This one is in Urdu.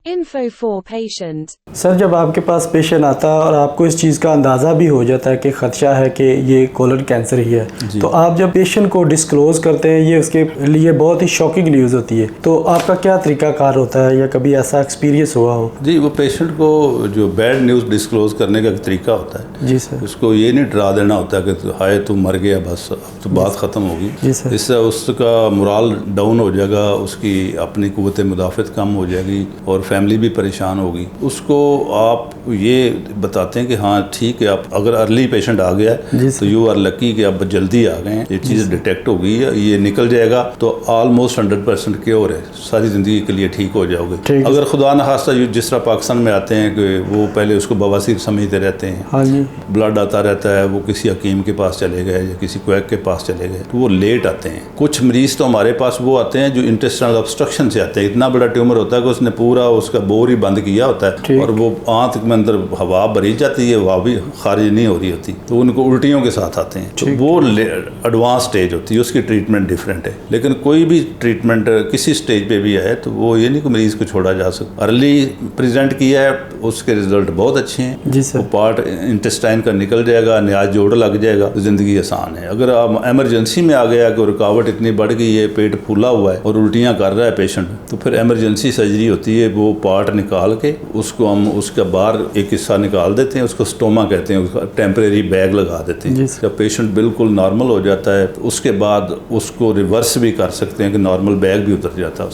Info for patient. سر جب آپ کے پاس پیشنٹ آتا ہے اور آپ کو اس چیز کا اندازہ بھی ہو جاتا ہے کہ خدشہ ہے کہ یہ کولن کینسر ہی ہے تو آپ جب پیشنٹ کو ڈسکلوز کرتے ہیں یہ اس کے لیے بہت ہی شاکنگ نیوز ہوتی ہے، تو آپ کا کیا طریقہ کار ہوتا ہے یا کبھی ایسا ایکسپیرینس ہوا ہو؟ جی، وہ پیشنٹ کو جو بیڈ نیوز ڈسکلوز کرنے کا طریقہ ہوتا ہے جی سر، اس کو یہ نہیں ڈرا دینا ہوتا کہ ہائے تو مر گیا بس اب تو بات ختم ہوگی. جی سر، اس سے اس کا مرال ڈاؤن ہو جائے گا، اس کی اپنی قوت مدافعت کم ہو جائے گی اور فیملی بھی پریشان ہوگی. اس کو آپ یہ بتاتے ہیں کہ ہاں ٹھیک ہے، آپ اگر ارلی پیشنٹ آ گیا ہے تو یو آر لکی کہ آپ جلدی آ گئے ہیں، یہ چیز ڈیٹیکٹ ہوگی، یہ نکل جائے گا تو آلموسٹ 100% کیور ہے، ساری زندگی کے لیے ٹھیک ہو جاؤ گے. اگر خدا نخواستہ جس طرح پاکستان میں آتے ہیں کہ وہ پہلے اس کو بواسیر سمجھتے رہتے ہیں، ہاں جی، بلڈ آتا رہتا ہے، وہ کسی حکیم کے پاس چلے گئے یا کسی کویک کے پاس چلے گئے تو وہ لیٹ آتے ہیں. کچھ مریض تو ہمارے پاس وہ آتے ہیں جو انٹسٹائنل obstruction سے آتے ہیں، اتنا بڑا ٹیومر ہوتا ہے کہ اس نے پورا اس کا بور ہی بند کیا ہوتا ہے اور وہ آنت میں اندر ہوا بھری جاتی ہے، ہوا بھی خارج نہیں ہو رہی ہوتی، تو ان کو الٹیوں کے ساتھ آتے ہیں. تو وہ ایڈوانس سٹیج ہوتی ہے، اس کی ٹریٹمنٹ ڈفرینٹ ہے. لیکن کوئی بھی ٹریٹمنٹ کسی سٹیج پہ بھی آئے تو وہ یہ نہیں کہ مریض کو چھوڑا جا سکتا. ارلی پریزنٹ کیا ہے اس کے رزلٹ بہت اچھے ہیں، وہ پارٹ انٹسٹائن کا نکل جائے گا، نیاز جوڑ لگ جائے گا تو زندگی آسان ہے. اگر آپ ایمرجنسی میں آ گیا کہ رکاوٹ اتنی بڑھ گئی ہے، پیٹ پھولا ہوا ہے اور الٹیاں کر رہا ہے پیشنٹ، تو پھر ایمرجنسی سرجری ہوتی ہے. وہ پارٹ نکال کے اس کو ہم اس کا باہر ایک حصہ نکال دیتے ہیں، اس کو سٹوما کہتے ہیں، اس کا ٹیمپریری بیگ لگا دیتے ہیں. جب پیشنٹ بالکل نارمل ہو جاتا ہے تو اس کے بعد اس کو ریورس بھی کر سکتے ہیں کہ نارمل بیگ بھی اتر جاتا ہے.